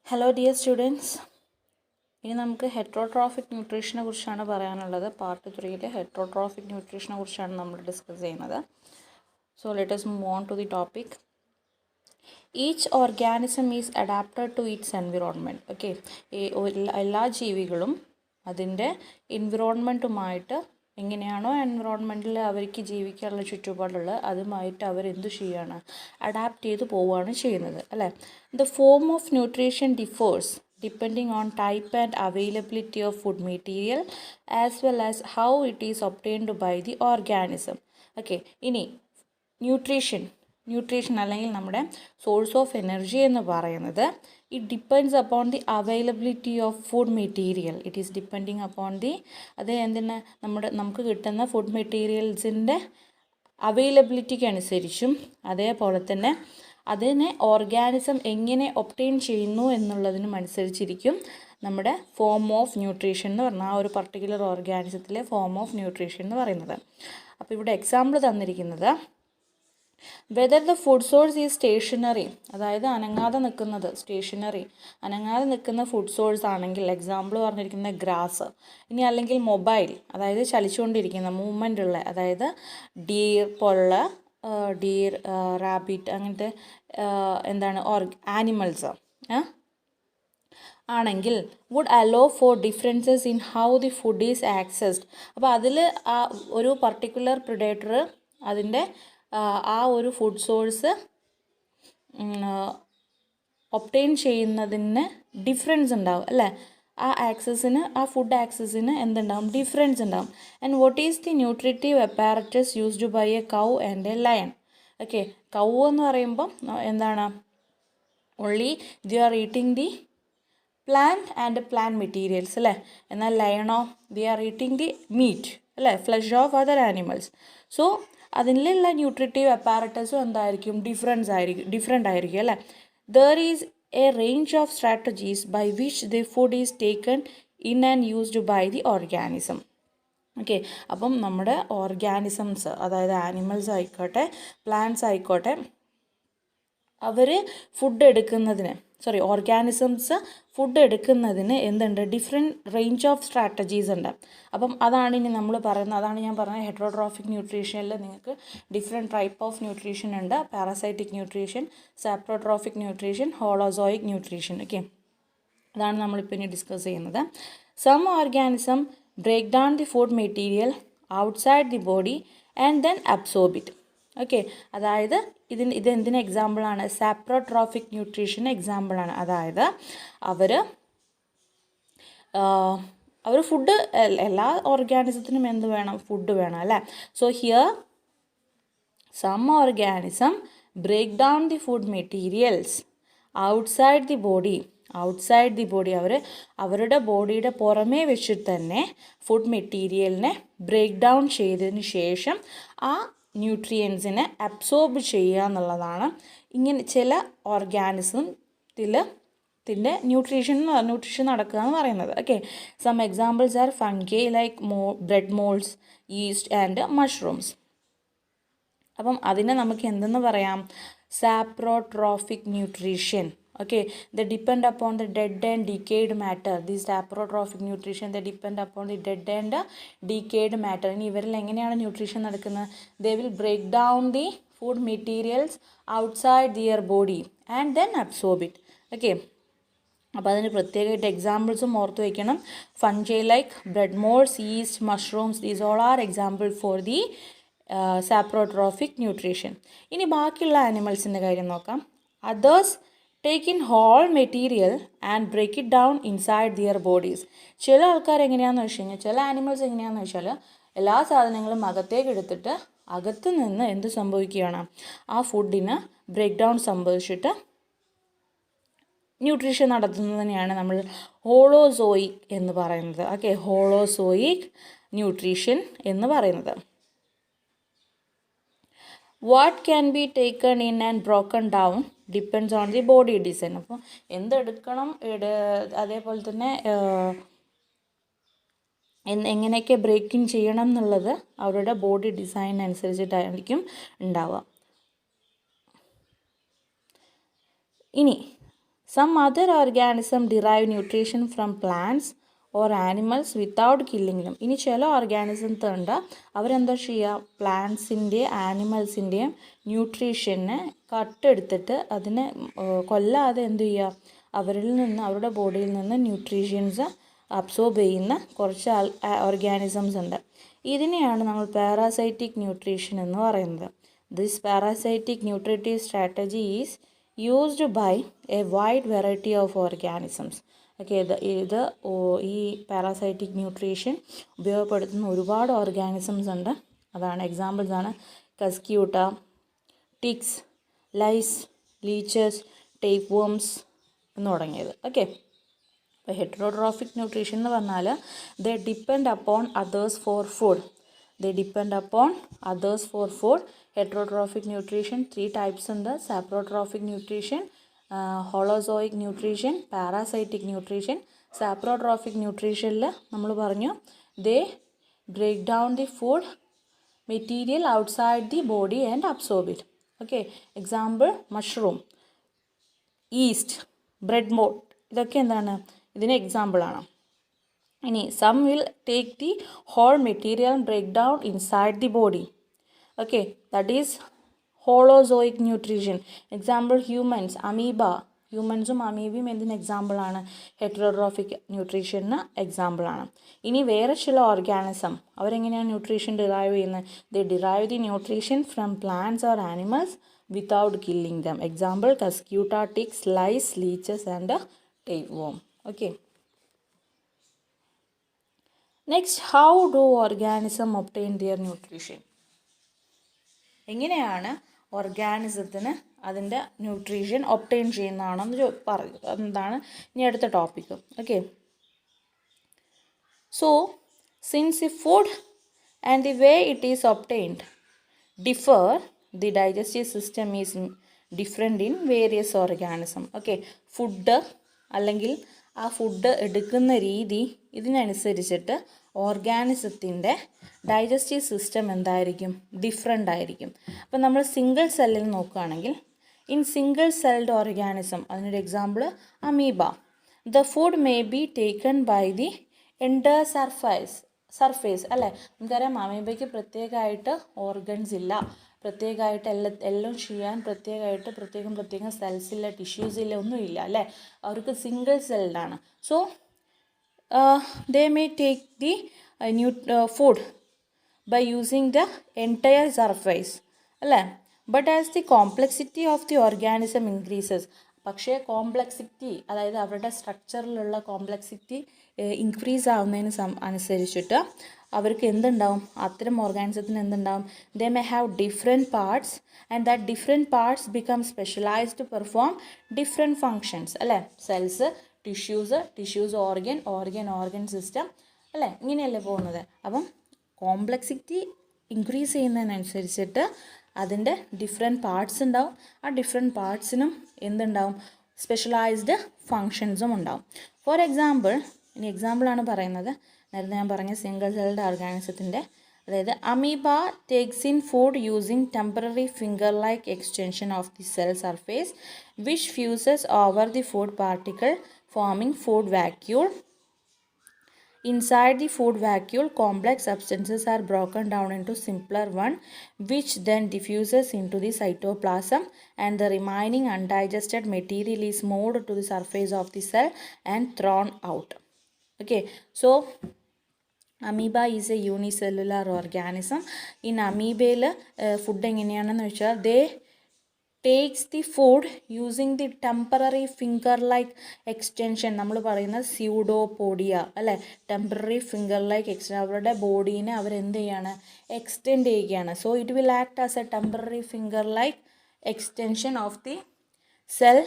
Hello dear students, ഇനി നമുക്ക് heterotrophic ന്യൂട്രീഷനെ കുറിച്ചാണ് പറയാനുള്ളത്. പാർട്ട് 3 ഹെറ്ററോട്രോഫിക് ന്യൂട്രീഷനെ കുറിച്ചാണ് നമ്മൾ ഡിസ്കസ് ചെയ്യുന്നത്. So let us move on to the topic. Each organism is adapted to its environment. Okay, എല്ലാ ജീവികളും അതിൻ്റെ എൻവിറോൺമെൻറ്റുമായിട്ട് എങ്ങനെയാണോ എൻവിറോൺമെൻറ്റിൽ അവർക്ക് ജീവിക്കാനുള്ള ചുറ്റുപാടുള്ളത് അതുമായിട്ട് അവരെന്തു ചെയ്യുകയാണ്, അഡാപ്റ്റ് ചെയ്ത് പോവുകയാണ് ചെയ്യുന്നത് അല്ലേ. The form of nutrition differs depending on type and availability of food material as well as how it is obtained by the organism. Okay, ഇനി ന്യൂട്രീഷൻ അല്ലെങ്കിൽ നമ്മുടെ സോഴ്സ് ഓഫ് എനർജി എന്ന് പറയുന്നത് it depends upon the availability of food material. It is depending upon the നമുക്ക് കിട്ടുന്ന food മെറ്റീരിയൽസിൻ്റെ അവൈലബിലിറ്റിക്ക് അനുസരിച്ചും അതേപോലെ തന്നെ അതിനെ ഓർഗാനിസം എങ്ങനെ ഒബ്റ്റെയിൻ ചെയ്യുന്നു എന്നുള്ളതിനും അനുസരിച്ചിരിക്കും നമ്മുടെ ഫോം ഓഫ് ന്യൂട്രീഷൻ എന്ന് പറഞ്ഞാൽ ആ ഒരു പർട്ടിക്കുലർ ഓർഗാനിസത്തിലെ ഫോം ഓഫ് ന്യൂട്രീഷൻ എന്ന് പറയുന്നത്. അപ്പോൾ ഇവിടെ എക്സാമ്പിൾ തന്നിരിക്കുന്നത് whether the food source is stationary, അതായത് അനങ്ങാതെ നിൽക്കുന്ന ഫുഡ് സോഴ്സ് ആണെങ്കിൽ എക്സാമ്പിൾ പറഞ്ഞിരിക്കുന്ന ഗ്രാസ്, ഇനി അല്ലെങ്കിൽ മൊബൈൽ, അതായത് ചലിച്ചുകൊണ്ടിരിക്കുന്ന മൂവ്മെൻ്റ് ഉള്ള, അതായത് ഡീർ പോലുള്ള ഡീർ, റാബിറ്റ് അങ്ങനത്തെ ആനിമൽസ് ആണെങ്കിൽ would allow for differences in how the food is accessed. അപ്പോൾ അതിൽ ആ ഒരു പർട്ടിക്കുലർ പ്രിഡേറ്റർ അതിൻ്റെ ആ ഒരു ഫുഡ് സോഴ്സ് ഒബ്റ്റെയിൻ ചെയ്യുന്നതിന് ഡിഫറൻസ് ഉണ്ടാവും അല്ലേ. ആ ഫുഡ് ആക്സസിന് എന്തുണ്ടാവും, ഡിഫറൻസ് ഉണ്ടാവും. And what is the nutritive apparatus used by a cow and a lion. Okay, cow എന്ന് പറയുമ്പം എന്താണ്, only they are eating the plant and plant materials അല്ലേ. എന്നാൽ ലയണോ, they are eating the meat അല്ലേ, flesh of other animals. So അതിലുള്ള nutritive അപ്പാരറ്റസും എന്തായിരിക്കും, different ആയിരിക്കും അല്ലേ. There is a range of strategies by which the food is taken in and used by the organism. Okay, അപ്പം നമ്മുടെ organisms, അതായത് animals ആയിക്കോട്ടെ പ്ലാന്റ്സ് ആയിക്കോട്ടെ, അവർ ഓർഗാനിസംസ് ഫുഡ് എടുക്കുന്നതിന് എന്തുണ്ട്, ഡിഫറെൻറ്റ് റേഞ്ച് ഓഫ് സ്ട്രാറ്റജീസ് ഉണ്ട്. അപ്പം അതാണ് ഇനി നമ്മൾ പറയുന്നത്, അതാണ് ഞാൻ പറഞ്ഞത് ഹെറ്ററോട്രോഫിക് ന്യൂട്രീഷനിൽ നിങ്ങൾക്ക് ഡിഫറെൻറ്റ് ടൈപ്പ് ഓഫ് ന്യൂട്രീഷൻ ഉണ്ട്. Parasitic nutrition, saprotrophic nutrition, holozoic nutrition. Okay, അതാണ് നമ്മളിപ്പോൾ ഇനി ഡിസ്കസ് ചെയ്യുന്നത്. Some organism break down the food material outside the body and then absorb it. Okay, അതായത് ഇതെന്തിന് എക്സാമ്പിളാണ്, സാപ്രോട്രോഫിക് ന്യൂട്രീഷൻ എക്സാമ്പിളാണ്. അതായത് അവർ ഫുഡ്, എല്ലാ ഓർഗാനിസത്തിനും എന്ത് വേണം, ഫുഡ് വേണം അല്ലേ. So here some organism break down the food materials outside the body. അവരുടെ ബോഡിയുടെ പുറമേ വെച്ചിട്ട് തന്നെ ഫുഡ് മെറ്റീരിയലിനെ ബ്രേക്ക് ഡൗൺ ചെയ്തതിന് ശേഷം ആ ന്യൂട്രിയൻസിനെ അബ്സോർബ് ചെയ്യുക എന്നുള്ളതാണ് ഇങ്ങനെ ചില ഓർഗാനിസത്തിൻ്റെ ന്യൂട്രീഷൻ നടക്കുക എന്ന് പറയുന്നത്. Okay, some examples are fungi like bread moulds, yeast and mushrooms. അപ്പം അതിനെ നമുക്ക് എന്തെന്ന് പറയാം, saprotrophic nutrition. Okay, they depend upon the dead and decayed matter. These saprotrophic nutrition, they depend upon the dead and decayed matter. ഇനി ഇവരിൽ എങ്ങനെയാണ് nutrition നടക്കുന്നത്, they will break down the food materials outside their body and then absorb it. Okay, അപ്പോൾ അതിന് പ്രത്യേകമായിട്ട് എക്സാമ്പിൾസും ഓർത്ത് വയ്ക്കണം. Fungi like bread moulds, yeast, mushrooms, these all are example for the saprotrophic nutrition. ഇനി ബാക്കിയുള്ള ആനിമൽസിൻ്റെ കാര്യം നോക്കാം. Others take in whole material and break it down inside their bodies. ചില ആൾക്കാർ എങ്ങനെയാണെന്ന് വെച്ച് കഴിഞ്ഞാൽ, ചില ആനിമൽസ് എങ്ങനെയാണെന്ന് വെച്ചാൽ എല്ലാ സാധനങ്ങളും അകത്തേക്ക് എടുത്തിട്ട് അകത്ത് നിന്ന് എന്ത് സംഭവിക്കുകയാണ്, ആ ഫുഡിന് ബ്രേക്ക് ഡൗൺ സംഭവിച്ചിട്ട് ന്യൂട്രീഷൻ നടത്തുന്നതിനെയാണ് നമ്മൾ ഹോളോസോയിക് എന്ന് പറയുന്നത്. ഓക്കെ, ഹോളോസോയിക് ന്യൂട്രീഷൻ എന്ന് പറയുന്നത്. What can be taken in and broken down depends on the body design. അപ്പോൾ എന്തെടുക്കണം, അതേപോലെ തന്നെ എങ്ങനെയൊക്കെ ബ്രേക്കിംഗ് ചെയ്യണം എന്നുള്ളത് അവരുടെ ബോഡി ഡിസൈൻ അനുസരിച്ചിട്ടായിരിക്കും ഉണ്ടാവുക. ഇനി Some other organisms derive nutrition from plants or animals without killing them. ഇനി ചില ഓർഗാനിസംസ് ഉണ്ട് അവരെന്താ ചെയ്യുക, പ്ലാന്റ്സിൻ്റെയും ആനിമൽസിൻ്റെയും ന്യൂട്രീഷനെ കട്ടെടുത്തിട്ട് അതിനെ കൊല്ലാതെ എന്ത് ചെയ്യുക, അവരിൽ നിന്ന് അവരുടെ ബോഡിയിൽ നിന്ന് ന്യൂട്രീഷ്യൻസ് അബ്സോർബ് ചെയ്യുന്ന കുറച്ച് ഓർഗാനിസംസ് ഉണ്ട്. ഇതിനെയാണ് നമ്മൾ പാരാസൈറ്റിക് ന്യൂട്രീഷൻ എന്ന് പറയുന്നത്. This parasitic nutritive strategy is used by a wide variety of organisms. Okay, ഈ പാരാസൈറ്റിക് ന്യൂട്രീഷൻ ഉപയോഗപ്പെടുത്തുന്ന ഒരുപാട് ഓർഗാനിസംസ് ഉണ്ട്. അതാണ് എക്സാമ്പിൾസ് ആണ് cuscuta, ticks, lice, leeches, tapeworms എന്ന് തുടങ്ങിയത്. ഓക്കെ, അപ്പോൾ ഹെറ്ററോട്രോഫിക് ന്യൂട്രീഷൻ എന്ന് പറഞ്ഞാൽ they depend upon others for food. Heterotrophic nutrition 3 types ഉണ്ട്. Saprotrophic nutrition, holozoic nutrition, parasitic nutrition. Saprotrophic nutritionൽ നമ്മൾ പറഞ്ഞു they break down the food material outside the body and absorb it. Okay, example mushroom, yeast, bread mold, ഇതൊക്കെ എന്താണ്, ഇതിന് എക്സാമ്പിളാണ്. ഇനി some will take the whole material and break down inside the body. Okay, that is holozoic nutrition. Example humans, amoeba. ഹ്യൂമൻസും അമീബയും എന്തിന് എക്സാമ്പിളാണ്, heterotrophic nutrition എക്സാമ്പിളാണ്. ഇനി വേറെ ചില ഓർഗാനിസം അവരെങ്ങനെയാണ് ന്യൂട്രീഷൻ ഡിറൈവ് ചെയ്യുന്നത്, they derive the nutrition from plants or animals without killing them. Example cuscuta, ticks, lice, leeches and tapeworm. Okay, next, how do organism obtain their nutrition? എങ്ങനെയാണ് ഓർഗാനിസത്തിന് അതിൻ്റെ nutrition obtain ചെയ്യുന്നതാണെന്ന് പറയും. എന്താണ് ഇനി അടുത്ത topic. Okay, so since the food and the way it is obtained differ, the digestive system is different in various organism. Okay, food അല്ലെങ്കിൽ ആ food എടുക്കുന്ന രീതി ഇതിനനുസരിച്ചിട്ട് ഓർഗാനിസത്തിൻ്റെ ഡൈജസ്റ്റീവ് സിസ്റ്റം എന്തായിരിക്കും, ഡിഫറെൻ്റ് ആയിരിക്കും. അപ്പോൾ നമ്മൾ സിംഗിൾ സെല്ലിൽ നോക്കുകയാണെങ്കിൽ, ഇൻ സിംഗിൾ സെൽഡ് ഓർഗാനിസം, അതിനൊരു example amoeba, the food may be taken by the entire surface അല്ലേ. നമുക്കറിയാം അമീബയ്ക്ക് പ്രത്യേകമായിട്ട് ഓർഗൻസ് ഇല്ല, പ്രത്യേകമായിട്ട് എല്ലാം ചെയ്യാൻ പ്രത്യേകം സെൽസ് ഇല്ല, ടിഷ്യൂസ് ഇല്ല, ഒന്നുമില്ല അല്ലേ. അവർക്ക് സിംഗിൾ സെൽഡാണ്. So they may take the food by using the entire surface അല്ലേ. But as the complexity of the organism increases, പക്ഷേ കോംപ്ലക്സിറ്റി അതായത് അവരുടെ സ്ട്രക്ചറിലുള്ള കോംപ്ലക്സിറ്റി ഇൻക്രീസ് ആവുന്നതിന് അനുസരിച്ചിട്ട് അവർക്ക് എന്തുണ്ടാവും, അത്തരം ഓർഗാനിസത്തിന് എന്തുണ്ടാവും, they may have different parts and that different parts become specialised to perform different functions അല്ലേ. സെൽസ്, ടിഷ്യൂസ്, ഓർഗൻ സിസ്റ്റം അല്ലേ, ഇങ്ങനെയല്ലേ പോകുന്നത്. അപ്പം കോംപ്ലക്സിറ്റി ഇൻക്രീസ് ചെയ്യുന്നതിനനുസരിച്ചിട്ട് അതിൻ്റെ ഡിഫറെൻറ്റ് പാർട്സ് ഉണ്ടാവും. ആ ഡിഫറെൻറ്റ് പാർട്സിനും എന്തുണ്ടാവും, സ്പെഷ്യലൈസ്ഡ് ഫങ്ഷൻസും ഉണ്ടാവും. ഫോർ എക്സാമ്പിൾ, ഇനി എക്സാമ്പിളാണ് പറയുന്നത്, നേരത്തെ ഞാൻ പറഞ്ഞ സിംഗിൾ സെൽഡ് ഓർഗാനിസത്തിൻ്റെ, അതായത് amoeba takes in food using temporary finger like extension of the cell surface which fuses over the food particle forming food vacuole. Inside the food vacuole, complex substances are broken down into simpler one, which then diffuses into the cytoplasm, and the remaining undigested material is moved to the surface of the cell and thrown out. Okay, so amoeba is a unicellular organism. In amoeba food എങ്ങനെയാണെന്ന് വെച്ചാൽ they takes the food using the temporary finger like extension, നമ്മൾ പറയുന്ന pseudopodia അല്ലേ, temporary finger like extension, അവരുടെ ബോഡീനെ അവരെന്ത് ചെയ്യാണ്, extend ചെയ്യുകയാണ്. So it will act as A temporary finger like extension of the cell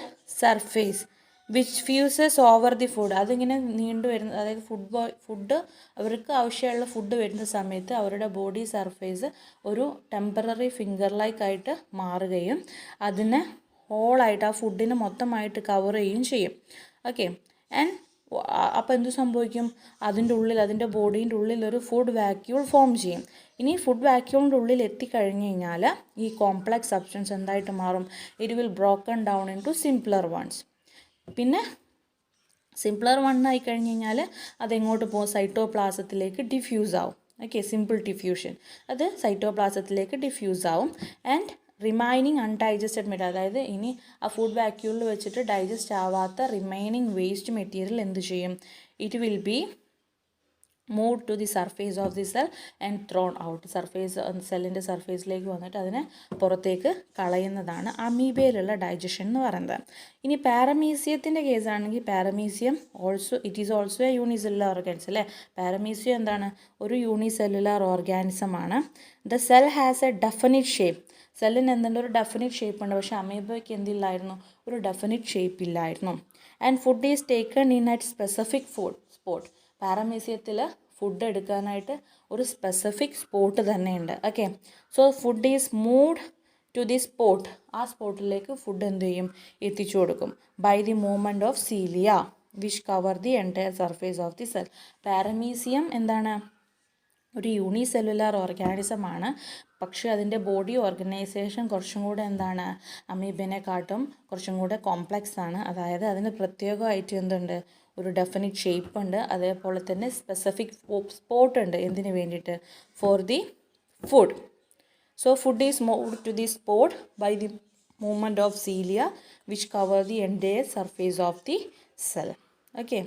surface which fuses over the food. അതിങ്ങനെ നീണ്ടു വരുന്ന, അതായത് ഫുഡ് അവർക്ക് ആവശ്യമുള്ള ഫുഡ് വരുന്ന സമയത്ത് അവരുടെ ബോഡി സർഫേസ് ഒരു ടെമ്പററി ഫിംഗർ ലൈക്ക് ആയിട്ട് മാറുകയും അതിനെ ഹോളായിട്ട് ആ ഫുഡിന് മൊത്തമായിട്ട് കവർ ചെയ്യുകയും ചെയ്യും. ഓക്കെ, ആൻഡ് അപ്പോൾ എന്ത് സംഭവിക്കും, അതിൻ്റെ ബോഡീൻ്റെ ഉള്ളിൽ ഒരു ഫുഡ് വാക്യൂൾ ഫോം ചെയ്യും. ഇനി ഫുഡ് വാക്യൂളിൻ്റെ ഉള്ളിൽ എത്തിക്കഴിഞ്ഞ് കഴിഞ്ഞാൽ ഈ കോംപ്ലക്സ് സബ്സ്റ്റൻസ് എന്തായിട്ട് മാറും, it will broken down in to simpler ones. പിന്നെ സിംപ്ലർ വൺ ആയി കഴിഞ്ഞ് കഴിഞ്ഞാൽ അതെങ്ങോട്ട് പോകും, സൈറ്റോപ്ലാസത്തിലേക്ക് ഡിഫ്യൂസ് ആവും. ഓക്കെ, സിമ്പിൾ ഡിഫ്യൂഷൻ, അത് സൈറ്റോപ്ലാസത്തിലേക്ക് ഡിഫ്യൂസ് ആവും. ആൻഡ് റിമൈനിങ് അൺഡൈജസ്റ്റഡ് മെറ്റീരിയൽ, അതായത് ഇനി ആ ഫുഡ് വാക്യൂളിൽ വെച്ചിട്ട് ഡൈജസ്റ്റ് ആവാത്ത റിമൈനിങ് വേസ്റ്റ് മെറ്റീരിയൽ എന്ത് ചെയ്യും, it will be move to the surface of the cell and thrown out. സെല്ലിൻ്റെ സർഫേസിലേക്ക് വന്നിട്ട് അതിനെ പുറത്തേക്ക് കളയുന്നതാണ് അമീബയിലുള്ള ഡൈജഷൻ എന്ന് പറയുന്നത്. ഇനി പാരമീസിയത്തിൻ്റെ കേസാണെങ്കിൽ paramecium it is also a unicellular organism അല്ലേ. പാരമീസിയം എന്താണ്, ഒരു യൂണിസെല്ലുലാർ ഓർഗാനിസമാണ്. The cell has a definite shape. സെല്ലിന് എന്തുണ്ട്, ഒരു ഡെഫിനിറ്റ് ഷേപ്പ് ഉണ്ട്. പക്ഷേ അമീബയ്ക്ക് എന്തില്ലായിരുന്നു, ഒരു ഡെഫിനിറ്റ് ഷേപ്പ് ഇല്ലായിരുന്നു. And food is taken in at specific spot. പാരമീസിയത്തിൽ ഫുഡ് എടുക്കാനായിട്ട് ഒരു സ്പെസിഫിക് സ്പോട്ട് തന്നെയുണ്ട്. Okay, so food is moved to the spot. ആ സ്പോട്ടിലേക്ക് ഫുഡ് എന്ത് ചെയ്യും, എത്തിച്ചു കൊടുക്കും. By the movement of cilia which cover the entire surface of the cell. Paramecium എന്താണ്, ഒരു യൂണിസെല്ലുലാർ ഓർഗാനിസമാണ്. പക്ഷേ അതിൻ്റെ ബോഡി ഓർഗനൈസേഷൻ കുറച്ചും കൂടെ എന്താണ്, അമീബിനെക്കാട്ടും കുറച്ചും കൂടെ കോംപ്ലക്സ് ആണ്. അതായത് അതിന് പ്രത്യേകമായിട്ട് എന്തുണ്ട്, ഒരു ഡെഫിനിറ്റ് ഷേപ്പ് ഉണ്ട്. അതേപോലെ തന്നെ സ്പെസിഫിക് സ്പോട്ട് ഉണ്ട്. എന്തിനു വേണ്ടിയിട്ട്, for the food. So food is moved to the spot by the movement of cilia which cover the entire surface of the cell. Okay,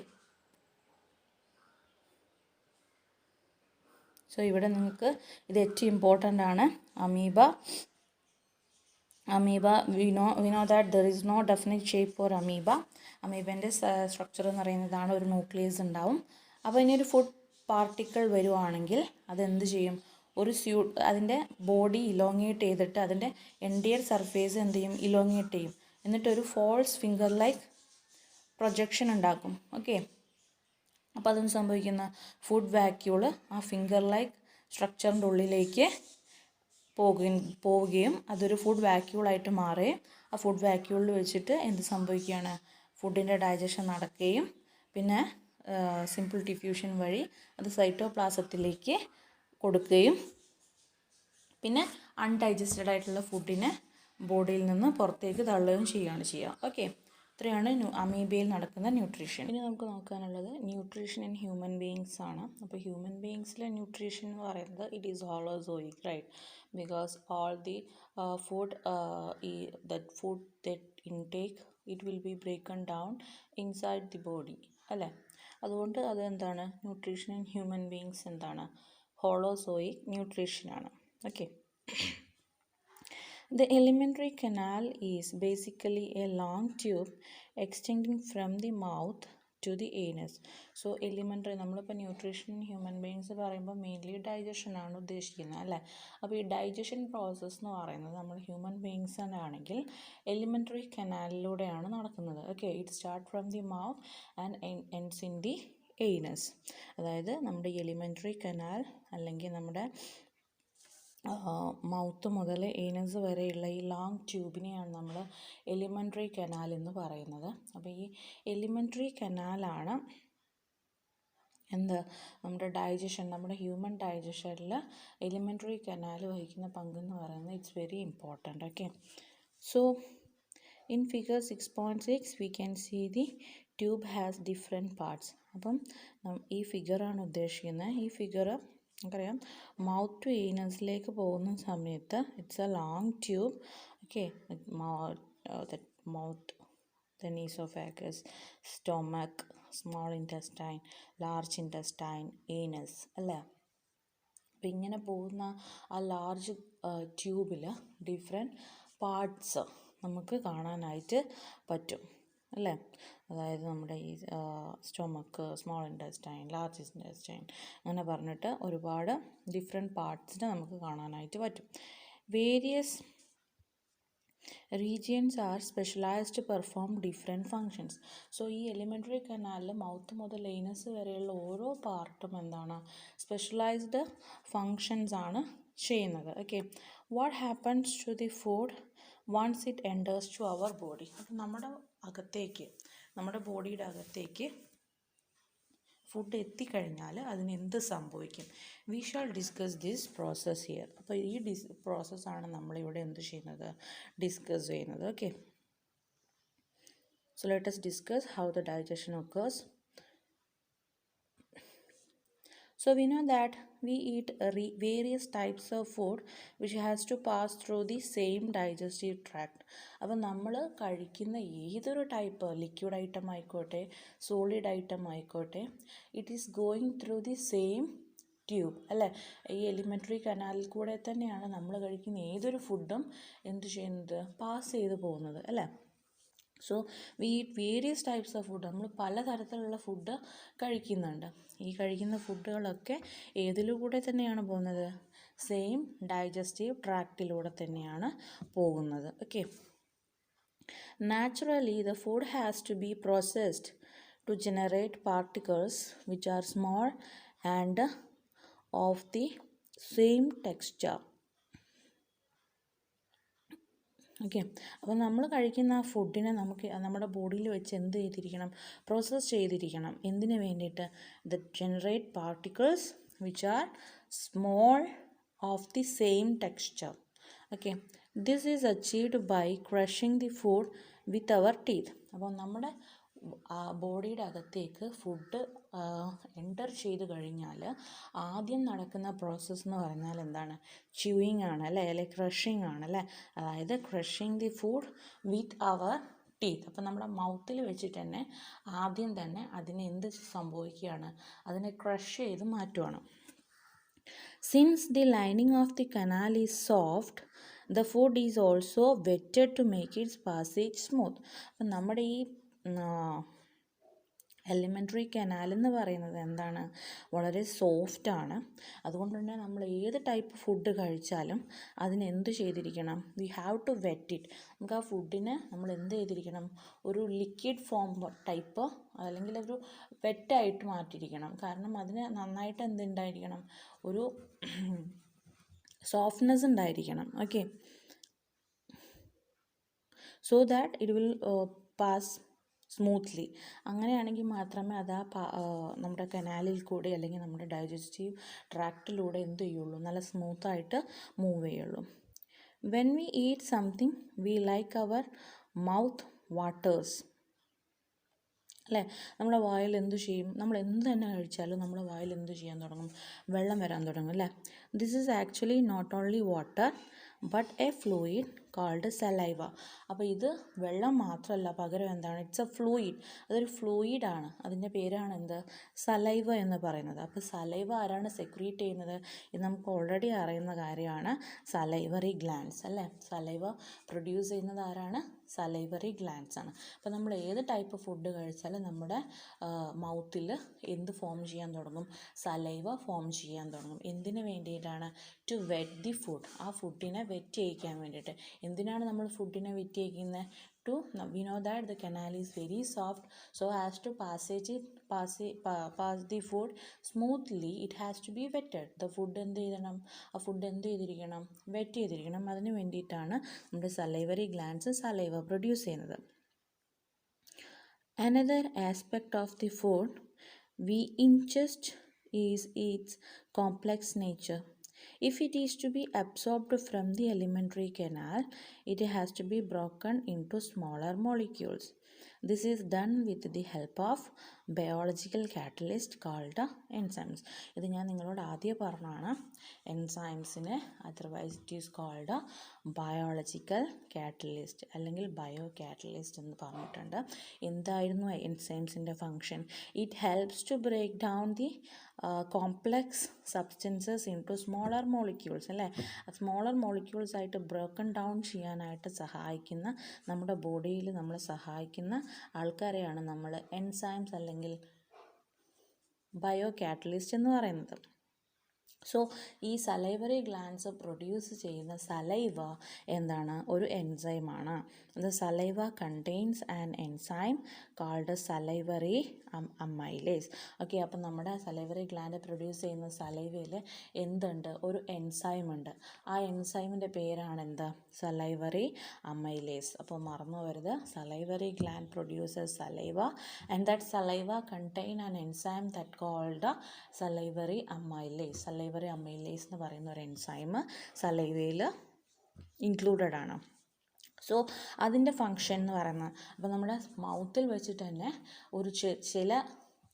so ഇവിടെ നിങ്ങൾക്ക് ഇത് ഏറ്റവും ഇമ്പോർട്ടൻ്റ് ആണ്. Amoeba we know that there is no definite shape for amoeba. അമീബൻ്റെ structure എന്ന് പറയുന്നതാണ്, ഒരു nucleus ഉണ്ടാവും. അപ്പോൾ ഇനി ഒരു ഫുഡ് പാർട്ടിക്കിൾ വരുവാണെങ്കിൽ അതെന്ത് ചെയ്യും, അതിൻ്റെ ബോഡി ഇലോങ്ങേറ്റ് ചെയ്തിട്ട് അതിൻ്റെ എൻറ്റയർ സർഫേസ് എന്ത് ചെയ്യും, ഇലോങ്ങേറ്റ് ചെയ്യും. എന്നിട്ടൊരു ഫോൾസ് ഫിംഗർ ലൈക്ക് പ്രൊജക്ഷൻ ഉണ്ടാക്കും. ഓക്കെ, അപ്പോൾ അതൊന്നും സംഭവിക്കുന്ന ഫുഡ് വാക്യൂള് ആ ഫിംഗർ ലൈക്ക് സ്ട്രക്ചറിൻ്റെ ഉള്ളിലേക്ക് പോവുകയും അതൊരു ഫുഡ് വാക്യൂളായിട്ട് മാറുകയും ആ ഫുഡ് വാക്യൂളിൽ വെച്ചിട്ട് എന്ത് സംഭവിക്കുകയാണ്, ഫുഡിൻ്റെ ഡൈജഷൻ നടക്കുകയും പിന്നെ സിമ്പിൾ ഡിഫ്യൂഷൻ വഴി അത് സൈറ്റോപ്ലാസത്തിലേക്ക് കൊടുക്കുകയും പിന്നെ അൺഡൈജസ്റ്റഡ് ആയിട്ടുള്ള ഫുഡിനെ ബോഡിയിൽ നിന്ന് പുറത്തേക്ക് തള്ളുകയും ചെയ്യുക. ഓക്കെ, ഇത്രയാണ് അമീബയിൽ നടക്കുന്ന ന്യൂട്രീഷൻ. ഇനി നമുക്ക് നോക്കാനുള്ളത് ന്യൂട്രീഷൻ ഇൻ ഹ്യൂമൻ ബീയിങ്സ് ആണ്. അപ്പോൾ ഹ്യൂമൻ ബീയിങ്സിലെ ന്യൂട്രീഷൻ എന്ന് പറയുന്നത് it is holozoic, right? Because all the food that intake it will be broken down inside the body അല്ലേ. അതുകൊണ്ട് അതെന്താണ്, ന്യൂട്രീഷൻ ഇൻ ഹ്യൂമൻ ബീയിങ്സ് എന്താണ്, ഹോളോസോയിക് ന്യൂട്രീഷനാണ്. Okay, the alimentary canal is basically a long tube extending from the mouth to the anus. So elementary, നമ്മളിപ്പോൾ nutrition human beings പറയുമ്പോൾ mainly ഡൈജഷനാണ് ഉദ്ദേശിക്കുന്നത് അല്ലേ. അപ്പോൾ ഈ ഡൈജഷൻ പ്രോസസ്സ് എന്ന് പറയുന്നത് നമ്മൾ ഹ്യൂമൻ ബീയിങ്സിനാണെങ്കിൽ എലിമെൻ്ററി കനാലിലൂടെയാണ് നടക്കുന്നത്. Okay, it start from the mouth and ends in the anus. അതായത് നമ്മുടെ എലിമെൻ്ററി കനാൽ അല്ലെങ്കിൽ നമ്മുടെ മൗത്ത് മുതൽ ഏനസ് വരെയുള്ള ഈ ലോങ് ട്യൂബിനെയാണ് നമ്മൾ എലിമെൻ്ററി കനാൽ എന്ന് പറയുന്നത്. അപ്പോൾ ഈ എലിമെൻ്ററി കനാലാണ് നമ്മുടെ ഡൈജഷൻ, നമ്മുടെ ഹ്യൂമൻ ഡൈജഷനിൽ എലിമെൻ്ററി കനാൽ വഹിക്കുന്ന പങ്കെന്ന് പറയുന്നത് it's very important. Okay, so in figure 6.6 we can see the tube has different parts. അപ്പം ഈ ഫിഗറാണ് ഉദ്ദേശിക്കുന്നത്. ഈ ഫിഗർ നമുക്കറിയാം മൗത്ത് ടു ഏനസിലേക്ക് പോകുന്ന സമയത്ത് it's A long tube. Okay, mouth, then oesophagus, stomach, small intestine, large intestine, anus അല്ലേ. അപ്പം ഇങ്ങനെ പോകുന്ന ആ ലാർജ് ട്യൂബിൽ ഡിഫറെൻറ്റ് പാർട്സ് നമുക്ക് കാണാനായിട്ട് പറ്റും അല്ലേ. അതായത് നമ്മുടെ ഈ stomach, small intestine, large intestine അങ്ങനെ പറഞ്ഞിട്ട് ഒരുപാട് ഡിഫറെൻറ്റ് പാർട്സിനെ നമുക്ക് കാണാനായിട്ട് പറ്റും. Various regions are specialised to perform different functions. So ഈ എലിമെൻ്ററി കനാലിൽ മൗത്ത് മുതൽ ഏനസ് വരെയുള്ള ഓരോ പാർട്ടും എന്താണ്, സ്പെഷ്യലൈസ്ഡ് ഫങ്ഷൻസ് ആണ് ചെയ്യുന്നത്. Okay, what happens to the food once it enters to our body. അപ്പം നമ്മുടെ ബോഡിയുടെ അകത്തേക്ക് ഫുഡ് എത്തിക്കഴിഞ്ഞാൽ അതിന് എന്ത് സംഭവിക്കും, we shall discuss this process here. അപ്പോൾ ഈ പ്രോസസ്സാണ് നമ്മളിവിടെ എന്ത് ചെയ്യുന്നത്, ഡിസ്കസ് ചെയ്യുന്നത്. Okay, So let us discuss how the digestion occurs. So we know that we eat various types of food which has to pass through the same digestive tract. അപ്പോൾ നമ്മൾ കഴിക്കുന്ന ഏതൊരു ടൈപ്പ് ലിക്വിഡ് ഐറ്റം ആയിക്കോട്ടെ solid item ആയിക്കോട്ടെ it is going through the same tube അല്ലേ. ഈ alimentary കനാലിൽ കൂടെ തന്നെയാണ് നമ്മൾ കഴിക്കുന്ന ഏതൊരു ഫുഡും എന്ത് ചെയ്യുന്നത്, പാസ് ചെയ്ത് പോകുന്നത് അല്ലേ. So we eat various types of food. നമ്മൾ പലതരത്തിലുള്ള ഫുഡ് കഴിക്കുന്നുണ്ട്. ഈ കഴിക്കുന്ന ഫുഡുകളൊക്കെ ഏതിലൂടെ തന്നെയാണ് പോകുന്നത്, സെയിം ഡൈജസ്റ്റീവ് ട്രാക്റ്റിലൂടെ തന്നെയാണ് പോകുന്നത്. Okay, naturally the food has to be processed to generate particles which are small and of the same texture. Okay, അപ്പോൾ നമ്മൾ കഴിക്കുന്ന ആ ഫുഡിനെ നമുക്ക് നമ്മുടെ ബോഡിയിൽ വെച്ച് എന്ത് ചെയ്തിരിക്കണം, പ്രോസസ്സ് ചെയ്തിരിക്കണം. എന്തിനു വേണ്ടിയിട്ട്, the generate particles which are small of the same texture. Okay, this is achieved by crushing the food with our teeth. അപ്പോൾ നമ്മുടെ ബോഡിയുടെ അകത്തേക്ക് ഫുഡ് എൻ്റർ ചെയ്ത് കഴിഞ്ഞാൽ ആദ്യം നടക്കുന്ന പ്രോസസ്സ് എന്ന് പറഞ്ഞാൽ എന്താണ്, ച്യൂയിങ് ആണ് അല്ലേ, അല്ലെങ്കിൽ ക്രഷിങ് ആണ് അല്ലേ. അതായത് crushing the food with our teeth. അപ്പോൾ നമ്മുടെ മൗത്തിൽ വെച്ചിട്ട് തന്നെ ആദ്യം തന്നെ അതിനെ എന്ത് സംഭവിക്കുകയാണ്, അതിനെ ക്രഷ് ചെയ്ത് മാറ്റുവാണ്. Since the lining of the canal is soft, the food is also wetted to make its passage smooth. അപ്പം നമ്മുടെ ഈ എലിമെൻ്ററി കനാൽ എന്ന് പറയുന്നത് എന്താണ്, വളരെ സോഫ്റ്റാണ്. അതുകൊണ്ട് തന്നെ നമ്മൾ ഏത് ടൈപ്പ് ഫുഡ് കഴിച്ചാലും അതിനെന്ത് ചെയ്തിരിക്കണം, we have to wet it. നമുക്ക് ആ ഫുഡിനെ നമ്മൾ എന്ത് ചെയ്തിരിക്കണം, ഒരു ലിക്വിഡ് ഫോം ടൈപ്പ് അല്ലെങ്കിൽ ഒരു വെറ്റായിട്ട് മാറ്റിയിരിക്കണം. കാരണം അതിന് നന്നായിട്ട് എന്തുണ്ടായിരിക്കണം, ഒരു സോഫ്റ്റ്നെസ് ഉണ്ടായിരിക്കണം. Okay, so that it will pass smoothly. അങ്ങനെയാണെങ്കിൽ മാത്രമേ അത് നമ്മുടെ കനാലിൽ കൂടെ അല്ലെങ്കിൽ നമ്മുടെ ഡൈജസ്റ്റീവ് ട്രാക്റ്റിലൂടെ എന്ത് ചെയ്യുള്ളൂ, നല്ല സ്മൂത്തായിട്ട് മൂവ് ചെയ്യുള്ളൂ. When we eat something we like our mouth waters അല്ലേ. നമ്മുടെ വായിൽ എന്ത് ചെയ്യും, നമ്മൾ എന്ത് തന്നെ കഴിച്ചാലും നമ്മുടെ വായിൽ എന്ത് ചെയ്യാൻ തുടങ്ങും, വെള്ളം വരാൻ തുടങ്ങും അല്ലേ. This is actually not only water but a fluid called saliva. അപ്പോൾ ഇത് വെള്ളം മാത്രമല്ല, പകരം എന്താണ്, ഇറ്റ്സ് എ ഫ്ലൂയിഡ്. അതൊരു ഫ്ലൂയിഡാണ്. അതിൻ്റെ പേരാണ് എന്ത്, സലൈവ എന്ന് പറയുന്നത്. അപ്പോൾ സലൈവ ആരാണ് സെക്രീറ്റ് ചെയ്യുന്നത്, ഇത് നമുക്ക് ഓൾറെഡി അറിയുന്ന കാര്യമാണ്, സലൈവറി ഗ്ലാൻഡ്സ് അല്ലേ. സലൈവ പ്രൊഡ്യൂസ് ചെയ്യുന്നത് ആരാണ്, സലൈവറി ഗ്ലാൻഡ്സ് ആണ്. അപ്പോൾ നമ്മൾ ഏത് ടൈപ്പ് ഫുഡ് കഴിച്ചാലും നമ്മുടെ മൗത്തിൽ എന്ത് ഫോം ചെയ്യാൻ തുടങ്ങും, സലൈവ ഫോം ചെയ്യാൻ തുടങ്ങും. എന്തിനു വേണ്ടിയിട്ടാണ്, ടു വെറ്റ് ദി ഫുഡ്. ആ ഫുഡിനെ വെറ്റ് ചെയ്യിക്കാൻ വേണ്ടിയിട്ട്. എന്തിനാണ് നമ്മൾ ഫുഡിനെ വെറ്റ് ചെയ്യിക്കുന്നത്, to we know that the canal is very soft, so as to pass the food smoothly it has to be wetted. The food എന്ത് ചെയ്യണം, ആ ഫുഡ് എന്ത് ചെയ്തിരിക്കണം, വെറ്റ് ചെയ്തിരിക്കണം. അതിന് വേണ്ടിയിട്ടാണ് നമ്മുടെ സലൈവറി ഗ്ലാൻഡ്സ് സലൈവ പ്രൊഡ്യൂസ് ചെയ്യുന്നത്. Another aspect of the food we ingest is its complex nature. If it is to be absorbed from the alimentary canal, it has to be broken into smaller molecules. This is done with the help of biological catalyst called enzymes. ഇത് ഞാൻ നിങ്ങളോട് ആദ്യം പറഞ്ഞാണ് എൻസൈംസിനെ, otherwise it is called biological catalyst അല്ലെങ്കിൽ bio catalyst എന്ന് പറഞ്ഞിട്ടുണ്ട്. എന്തായിരുന്നു എൻസൈംസിൻ്റെ function, it helps to break down the complex substances in to smaller molecules അല്ലേ. സ്മോളർ മോളിക്യൂൾസ് ആയിട്ട് ബ്രോക്കൺ ഡൗൺ ചെയ്യാനായിട്ട് സഹായിക്കുന്ന, നമ്മുടെ ബോഡിയിൽ നമ്മളെ സഹായിക്കുന്ന ആൾക്കാരെയാണ് നമ്മൾ എൻസൈംസ് അല്ലെങ്കിൽ ബയോ കാറ്റലിസ്റ്റ് എന്ന് പറയുന്നത്. സോ ഈ സലൈവറി ഗ്ലാൻഡ്സ് പ്രൊഡ്യൂസ് ചെയ്യുന്ന സലൈവ എന്താണ്, ഒരു എൻസൈമാണ്. The saliva contains an enzyme called salivary amylase. Okay, അപ്പം നമ്മുടെ സലൈവറി ഗ്ലാൻഡ് പ്രൊഡ്യൂസ് ചെയ്യുന്ന സലൈവയിൽ എന്തുണ്ട്, ഒരു എൻസൈം ഉണ്ട്. ആ എൻസൈമിൻ്റെ പേരാണ് എന്താ, സലൈവറി അമൈലേസ്. അപ്പോൾ മറന്നു വരുത്, salivary gland produces saliva and that saliva contain an enzyme that called salivary amylase. Salivary amylase എന്ന് പറയുന്ന ഒരു എൻസൈം സലൈവയിൽ ഇൻക്ലൂഡഡ് ആണ്. സോ അതിൻ്റെ ഫങ്ഷൻ എന്ന് പറയുന്നത്, അപ്പോൾ നമ്മുടെ മൗത്തിൽ വെച്ചിട്ട് തന്നെ ഒരു ചില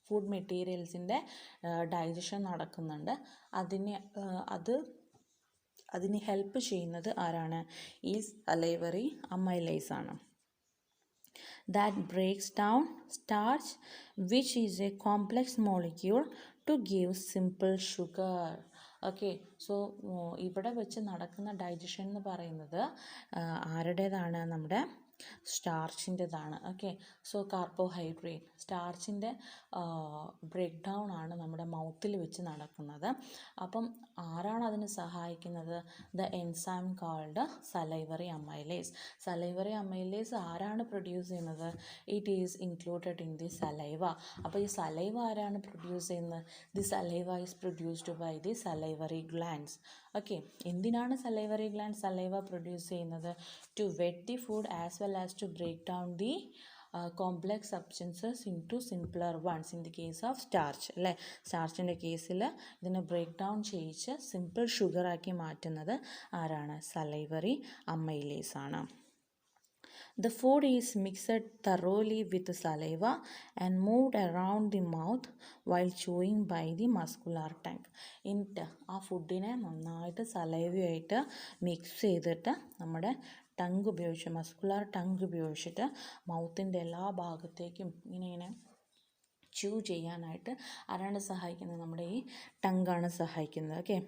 ഫുഡ് മെറ്റീരിയൽസിൻ്റെ ഡൈജഷൻ നടക്കുന്നുണ്ട്. അതിന് ഹെൽപ്പ് ചെയ്യുന്നത് ആരാണ്? ഈ സലൈവറി അമൈലേസ് ആണ്. That breaks down starch, which is a complex molecule, to give simple sugar. Okay, so ഇവിടെ വെച്ച് നടക്കുന്ന ഡൈജഷൻ എന്ന് പറയുന്നത് ആരുടേതാണ്? നമ്മുടെ സ്റ്റാർച്ചിൻ്റെതാണ്. ഓക്കെ, സോ കാർബോഹൈഡ്രേറ്റ് സ്റ്റാർച്ചിൻ്റെ ബ്രേക്ക് ഡൗൺ ആണ് നമ്മുടെ മൗത്തിൽ വെച്ച് നടക്കുന്നത്. അപ്പം ആരാണ് അതിന് സഹായിക്കുന്നത്? The enzyme called salivary amylase. Salivary amylase ആരാണ് പ്രൊഡ്യൂസ് ചെയ്യുന്നത്? It is included in the saliva. അപ്പോൾ ഈ സലൈവ ആരാണ് പ്രൊഡ്യൂസ് ചെയ്യുന്നത്? The saliva is produced by the salivary glands. Okay, എന്തിനാണ് സലൈവറി ഗ്ലാൻഡ് സലൈവ പ്രൊഡ്യൂസ് ചെയ്യുന്നത്? To wet the food as well as to break down the complex substances in to simpler ones. In the case of starch അല്ലേ, സ്റ്റാർച്ചിൻ്റെ കേസിൽ ഇതിനെ break down ചെയ്യിച്ച് simple ഷുഗറാക്കി മാറ്റുന്നത് ആരാണ്? സലൈവറി അമൈലേസ് ആണ്. The food is mixed thoroughly with saliva and moved around the mouth while chewing by the muscular tongue. എന്നിട്ട് ആ ഫുഡിനെ നന്നായിട്ട് സലൈവയായിട്ട് മിക്സ് ചെയ്തിട്ട് നമ്മുടെ ടങ് ഉപയോഗിച്ച്, മസ്കുലാർ ടങ് ഉപയോഗിച്ചിട്ട് മൗത്തിൻ്റെ എല്ലാ ഭാഗത്തേക്കും ഇങ്ങനെ ച്യൂ ചെയ്യാനായിട്ട് ആരാണ് സഹായിക്കുന്നത്? നമ്മുടെ ഈ ടങ്ങാണ് സഹായിക്കുന്നത്. ഓക്കെ,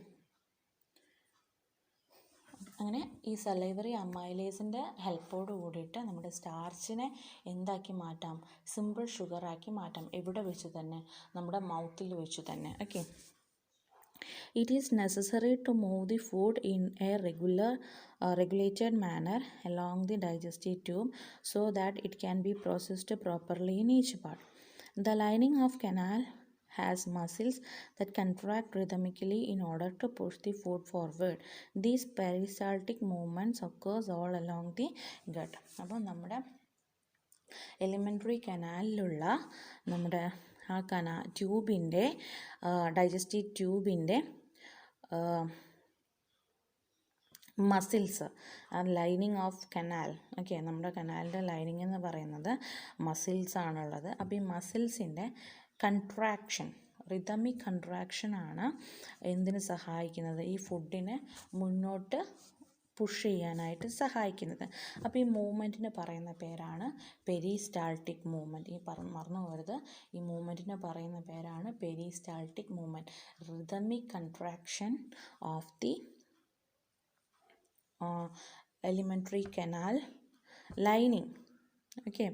അങ്ങനെ ഈ സലൈവറി അമൈലേസിൻ്റെ ഹെൽപ്പോട് കൂടിയിട്ട് നമ്മുടെ സ്റ്റാർച്ചിനെ എന്താക്കി മാറ്റാം? സിമ്പിൾ ഷുഗറാക്കി മാറ്റാം. എവിടെ വെച്ച് തന്നെ? നമ്മുടെ മൗത്തിൽ വെച്ച് തന്നെ. Okay, it is necessary to move the food in a regulated manner along the digestive tube so that it can be processed properly in each part. The lining of canal has muscles that contract rhythmically in order to push the food forward. These peristaltic movements occurs all along the gut. അപ്പോൾ നമ്മുടെ elementary കനാലിലുള്ള നമ്മുടെ ആ ട്യൂബിൻ്റെ digestive ട്യൂബിൻ്റെ muscles, ആ lining of canal. Okay, നമ്മുടെ കനാലിൻ്റെ lining എന്ന് പറയുന്നത് muscles ആണുള്ളത്. അപ്പോൾ ഈ മസിൽസിൻ്റെ കൺട്രാക്ഷൻ, റിതമിക് കൺട്രാക്ഷനാണ് എന്തിന് സഹായിക്കുന്നത്? ഈ ഫുഡിനെ മുന്നോട്ട് പുഷ് ചെയ്യാനായിട്ട് സഹായിക്കുന്നത്. അപ്പോൾ ഈ മൂവ്മെൻറ്റിന് പറയുന്ന പേരാണ് പെരിസ്റ്റാൾട്ടിക് മൂവ്മെൻറ്റ്. ഈ മറന്നു പോകരുത്, ഈ മൂവ്മെൻറ്റിന് പറയുന്ന പേരാണ് peristaltic movement. Rhythmic contraction of the elementary canal lining. Okay,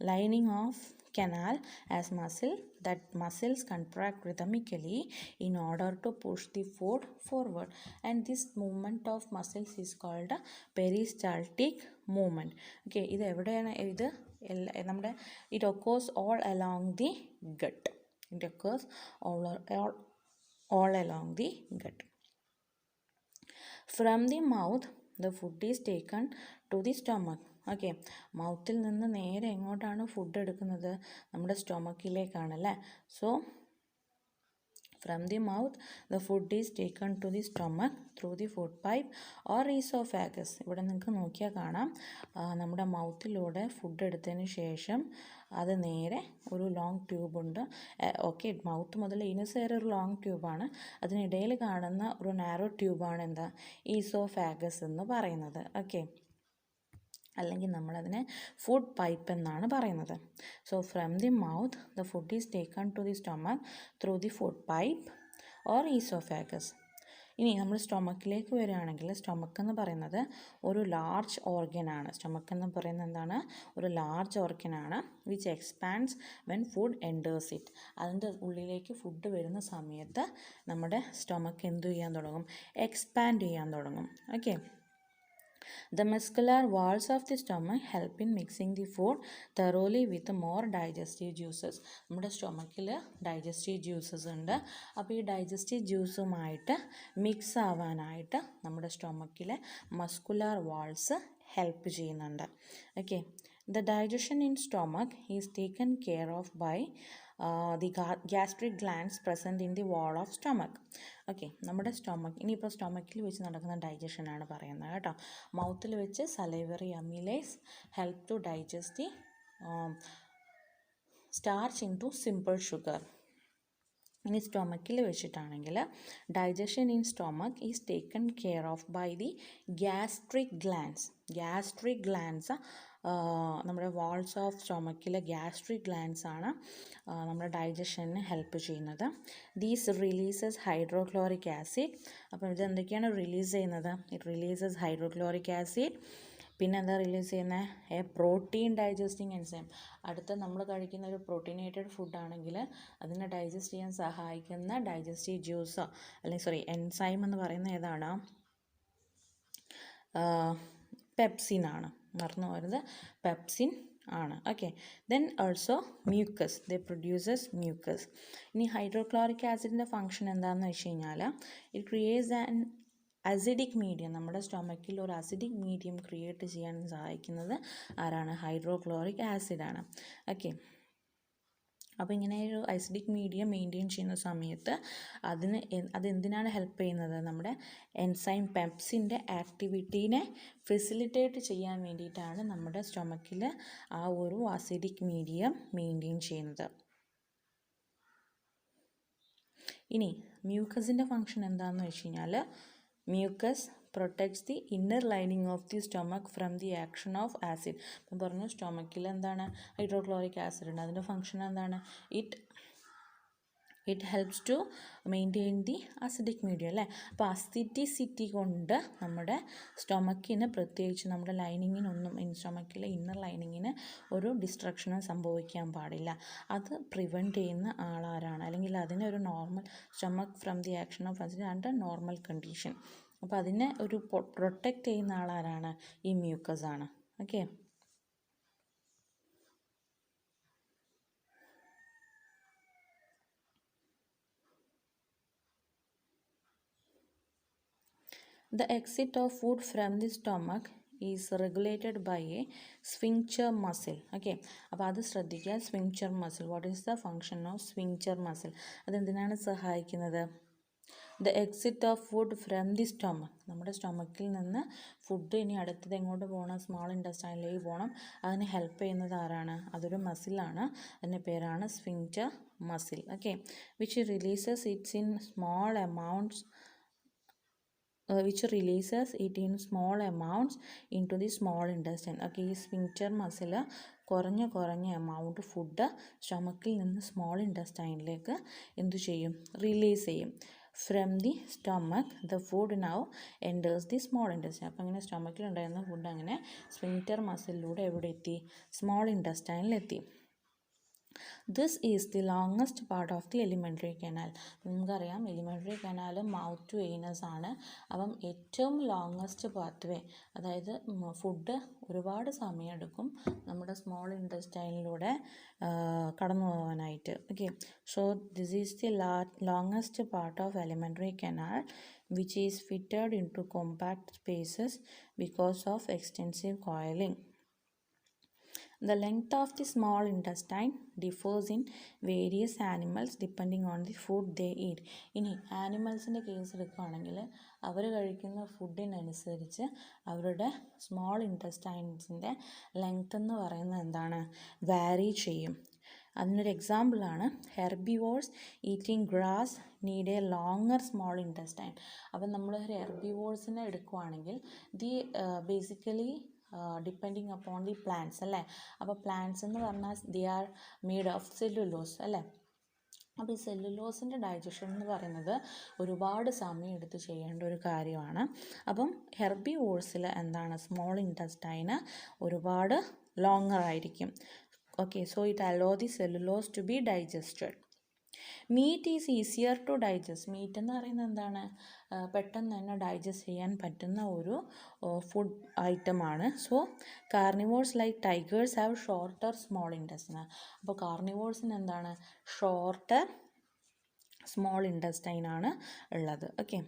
lining of canal as muscle, that muscles contract rhythmically in order to push the food forward, and this movement of muscles is called a peristaltic movement. Okay, ഇത് എവിടെയാണ്? ഇത് നമ്മുടെ it occurs all along the gut. It occurs all along the gut. From the mouth the food is taken to the stomach. Okay, മൗത്തിൽ നിന്ന് നേരെ എങ്ങോട്ടാണ് food എടുക്കുന്നത്? നമ്മുടെ സ്റ്റൊമക്കിലേക്കാണല്ലേ. So from the mouth the food is taken to the stomach through the food pipe or oesophagus. ഇവിടെ നിങ്ങൾക്ക് നോക്കിയാൽ കാണാം, നമ്മുടെ മൗത്തിലൂടെ ഫുഡ് എടുത്തതിന് ശേഷം അത് നേരെ ഒരു ലോങ് ട്യൂബുണ്ട്. ഓക്കെ, മൗത്ത് മുതൽ ഇനസ് വരെ ഒരു ലോങ് ട്യൂബാണ്. അതിനിടയിൽ കാണുന്ന ഒരു നാരോ ട്യൂബാണ് എന്താ? ഈസോഫാഗസ് എന്ന് പറയുന്നത്. ഓക്കെ, അല്ലെങ്കിൽ നമ്മളതിനെ ഫുഡ് പൈപ്പ് എന്നാണ് പറയുന്നത്. So from the mouth the food is taken to the stomach through the food pipe or oesophagus. ഇനി നമ്മൾ സ്റ്റൊമക്കിലേക്ക് വരികയാണെങ്കിൽ, സ്റ്റൊമക്ക് എന്ന് പറയുന്നത് ഒരു ലാർജ് ഓർഗനാണ്. സ്റ്റൊമക്ക് എന്ന് പറയുന്നത് എന്താണ്? ഒരു ലാർജ് ഓർഗനാണ് which expands when food enters it. അതിൻ്റെ ഉള്ളിലേക്ക് ഫുഡ് വരുന്ന സമയത്ത് നമ്മുടെ സ്റ്റൊമക്ക് എന്ത് ചെയ്യാൻ തുടങ്ങും? എക്സ്പാൻഡ് ചെയ്യാൻ തുടങ്ങും. Okay, the muscular walls of the stomach help in mixing the food thoroughly with more digestive juices. നമ്മുടെ സ്റ്റൊമക്കിൽ ഡൈജസ്റ്റീവ് ജ്യൂസസ് ഉണ്ട്. അപ്പോൾ ഈ ഡൈജസ്റ്റീവ് ജ്യൂസുമായിട്ട് മിക്സ് ആവാനായിട്ട് നമ്മുടെ സ്റ്റൊമക്കിലെ മസ്കുലാർ വാൾസ് ഹെൽപ്പ് ചെയ്യുന്നുണ്ട്. Okay, the digestion in stomach is taken care of by the gastric glands present in the wall of stomach. Okay, നമ്മുടെ stomach, ഇനിയിപ്പോൾ സ്റ്റൊമക്കിൽ വെച്ച് നടക്കുന്ന ഡൈജഷനാണ് പറയുന്നത് കേട്ടോ. മൗത്തിൽ വെച്ച് salivary amylase help to digest the starch in to simple sugar. ഇനി സ്റ്റൊമക്കിൽ വെച്ചിട്ടാണെങ്കിൽ digestion in stomach is taken care of by the gastric glands. Gastric glands നമ്മുടെ വാൾസ് ഓഫ് സ്റ്റൊമക്കിലെ ഗ്യാസ്ട്രിക് ഗ്ലാൻഡ്സ് ആണ് നമ്മുടെ ഡൈജഷന് ഹെൽപ്പ് ചെയ്യുന്നത്. These releases hydrochloric acid. അപ്പോൾ ഇതെന്തൊക്കെയാണ് release ചെയ്യുന്നത്? It releases hydrochloric acid. പിന്നെ എന്താ റിലീസ് ചെയ്യുന്നത്? A protein digesting enzyme. അടുത്ത നമ്മൾ കഴിക്കുന്ന ഒരു പ്രോട്ടീനേറ്റഡ് ഫുഡാണെങ്കിൽ അതിനെ ഡൈജസ്റ്റ് ചെയ്യാൻ സഹായിക്കുന്ന ഡൈജസ്റ്റീവ് ജ്യൂസോ അല്ലെങ്കിൽ എൻസൈം എന്ന് പറയുന്നത് ഏതാണ്? പെപ്സിൻ ആണ്. മറന്നു പോരുത്, പെപ്സിൻ ആണ്. Okay, then also mucus, the produces mucus. ഇനി ഹൈഡ്രോക്ലോറിക് ആസിഡിൻ്റെ ഫംഗ്ഷൻ എന്താണെന്ന് വെച്ച് കഴിഞ്ഞാൽ it creates an acidic medium. നമ്മുടെ സ്റ്റൊമക്കിൽ ഒരു അസിഡിക് മീഡിയം ക്രിയേറ്റ് ചെയ്യാൻ സഹായിക്കുന്നത് ആരാണ്? ഹൈഡ്രോക്ലോറിക് ആസിഡാണ്. ഓക്കെ, അപ്പോൾ ഇങ്ങനെ ഒരു അസിഡിക് മീഡിയം മെയിൻറ്റെയിൻ ചെയ്യുന്ന സമയത്ത് അതെന്തിനാണ് ഹെൽപ്പ് ചെയ്യുന്നത്? നമ്മുടെ എൻസൈം പെപ്സിൻ്റെ ആക്ടിവിറ്റീനെ ഫെസിലിറ്റേറ്റ് ചെയ്യാൻ വേണ്ടിയിട്ടാണ് നമ്മുടെ സ്റ്റൊമക്കിൽ ആ ഒരു അസിഡിക് മീഡിയം മെയിൻറ്റെയിൻ ചെയ്യുന്നത്. ഇനി മ്യൂക്കസിൻ്റെ ഫംഗ്ഷൻ എന്താണെന്ന് വെച്ച് കഴിഞ്ഞാൽ mucus protects the inner lining of the stomach from the action of acid. അപ്പം പറഞ്ഞു സ്റ്റൊമക്കിൽ എന്താണ്? ഹൈഡ്രോക്ലോറിക് ആസിഡ് ഉണ്ട്. അതിൻ്റെ ഫംഗ്ഷൻ എന്താണ്? It helps to maintain the acidic medium അല്ലേ. അപ്പോൾ അസിഡിസിറ്റി കൊണ്ട് നമ്മുടെ സ്റ്റൊമക്കിന്, പ്രത്യേകിച്ച് നമ്മുടെ ലൈനിങ്ങിനൊന്നും, സ്റ്റൊമക്കിലെ ഇന്നർ ലൈനിങ്ങിന് ഒരു ഡിസ്ട്രക്ഷനും സംഭവിക്കാൻ പാടില്ല. അത് പ്രിവെൻറ്റ് ചെയ്യുന്ന ആളാരാണ്? അല്ലെങ്കിൽ അതിനൊരു normal stomach from the action of acid under normal condition. അപ്പോൾ അതിനെ ഒരു പ്രൊട്ടക്റ്റ് ചെയ്യുന്ന ആളാരാണ്? ഈ മ്യൂക്കസ് ആണ്. Okay, the exit of food from the stomach is regulated by a sphincter muscle. Okay, അപ്പോൾ അത് ശ്രദ്ധിക്കുക. Sphincter muscle. What is the function of sphincter muscle? അതെന്തിനാണ് സഹായിക്കുന്നത്? The exit of food from the stomach. നമ്മുടെ സ്റ്റൊമക്കിൽ നിന്ന് food ഇനി അടുത്തത് എങ്ങോട്ട് പോകണം? സ്മോൾ ഇൻറ്റസ്റ്റൈനിലേക്ക് പോകണം. അതിന് ഹെൽപ്പ് ചെയ്യുന്നത് ആരാണ്? അതൊരു മസിലാണ്. അതിൻ്റെ പേരാണ് sphincter muscle. Okay, which releases its in small amounts which releases it in small amounts into the small intestine. Okay, ഈ സ്ഫിങ്ക്ചർ മസിൽ കുറഞ്ഞ എമൗണ്ട് ഫുഡ് സ്റ്റൊമക്കിൽ നിന്ന് സ്മോൾ ഇൻറ്റസ്റ്റൈനിലേക്ക് എന്തു ചെയ്യും? റിലീസ് ചെയ്യും. From the stomach the food now enters the small intestine. അപ്പോൾ അങ്ങനെ സ്റ്റൊമക്കിൽ ഉണ്ടായിരുന്ന food അങ്ങനെ സ്ഫിങ്ക്ചർ മസിലിലൂടെ എവിടെ എത്തി? സ്മോൾ ഇൻറ്റസ്റ്റൈനിലെത്തി. This is the longest part of the alimentary canal. നമുക്കറിയാം alimentary canal mouth to anus ആണ്. അപ്പം ഏറ്റവും ലോങ്ങസ്റ്റ് പാത്വേ, അതായത് ഫുഡ് ഒരുപാട് സമയമെടുക്കും നമ്മുടെ സ്മോൾ ഇൻറ്റസ്റ്റൈനിലൂടെ കടന്നു പോകാനായിട്ട്. Okay, so this is the longest part of alimentary canal which is fitted in to compact spaces because of extensive coiling. The length of the small intestine differs in various animals depending on the food they eat. ഇനി ആനിമൽസിൻ്റെ case എടുക്കുകയാണെങ്കിൽ അവർ കഴിക്കുന്ന ഫുഡിനനുസരിച്ച് അവരുടെ small ഇൻറ്റസ്റ്റൈൻസിൻ്റെ length എന്ന് പറയുന്നത് എന്താണ്? വാരി ചെയ്യും. അതിനൊരു എക്സാമ്പിളാണ് herbivores eating grass need A longer small intestine. അപ്പം നമ്മൾ ഹെർബിവോർസിനെ എടുക്കുകയാണെങ്കിൽ the basically depending upon the plants അല്ലേ. അപ്പോൾ പ്ലാന്റ്സ് എന്ന് പറഞ്ഞാൽ the are made of cellulose അല്ലേ. അപ്പോൾ ഈ സെല്ലുലോസിൻ്റെ ഡൈജഷൻ എന്ന് പറയുന്നത് ഒരുപാട് സമയം എടുത്ത് ചെയ്യേണ്ട ഒരു കാര്യമാണ്. അപ്പം ഹെർബിവോർസിൽ എന്താണ്? സ്മോൾ ഇൻറ്റസ്റ്റൈന് ഒരുപാട് ലോങ്ങർ ആയിരിക്കും. Okay, so it allow the cellulose to be digested. Meat is easier to digest. Meat എന്ന് പറയുന്നത് എന്താണ്? പെട്ടെന്ന് തന്നെ ഡൈജസ്റ്റ് ചെയ്യാൻ പറ്റുന്ന ഒരു ഫുഡ് ഐറ്റമാണ്. So carnivores like tigers have shorter small intestine. അപ്പോൾ കാർണിവോർസിന് എന്താണ്? ഷോർട്ടർ സ്മോൾ ഇൻറ്റസ്റ്റൈൻ ആണ് ഉള്ളത്. Okay,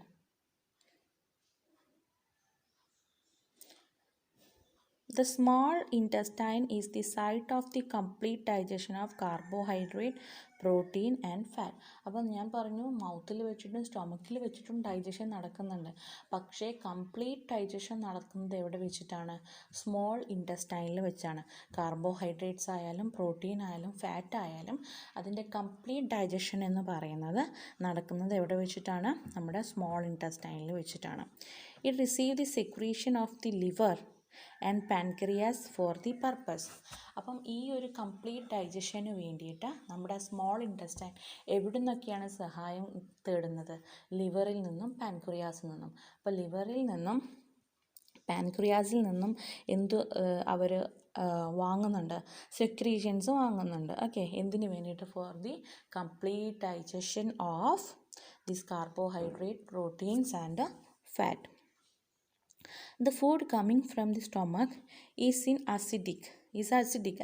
The small intestine is the site of the complete digestion of carbohydrate, protein and fat. അപ്പം ഞാൻ പറഞ്ഞു മൗത്തിൽ വെച്ചിട്ടും സ്റ്റൊമക്കിൽ വെച്ചിട്ടും ഡൈജഷൻ നടക്കുന്നുണ്ട്. പക്ഷേ കംപ്ലീറ്റ് ഡൈജഷൻ നടക്കുന്നത് എവിടെ വെച്ചിട്ടാണ്? സ്മോൾ ഇൻറ്റസ്റ്റൈനിൽ വെച്ചാണ്. കാർബോഹൈഡ്രേറ്റ്സ് ആയാലും പ്രോട്ടീൻ ആയാലും ഫാറ്റ് ആയാലും അതിൻ്റെ കംപ്ലീറ്റ് ഡൈജഷൻ എന്ന് പറയുന്നത് നടക്കുന്നത് എവിടെ വെച്ചിട്ടാണ്? നമ്മുടെ സ്മോൾ ഇൻറ്റസ്റ്റൈനിൽ വെച്ചിട്ടാണ്. It receive the secretion of the liver and pancreas for the purpose. അപ്പം ഈ ഒരു കംപ്ലീറ്റ് ഡൈജഷന് വേണ്ടിയിട്ട് നമ്മുടെ സ്മോൾ ഇൻറ്റസ്റ്റൈൻ എവിടെ നിന്നൊക്കെയാണ് സഹായം തേടുന്നത്? ലിവറിൽ നിന്നും പാൻക്രിയാസിൽ നിന്നും. അപ്പോൾ ലിവറിൽ നിന്നും പാൻക്രിയാസിൽ നിന്നും അവർ വാങ്ങുന്നുണ്ട്? സെക്രീഷൻസ് വാങ്ങുന്നുണ്ട്. ഓക്കെ, എന്തിനു വേണ്ടിയിട്ട്? For the complete digestion of this carbohydrate, proteins and fat. The food coming from the stomach is acidic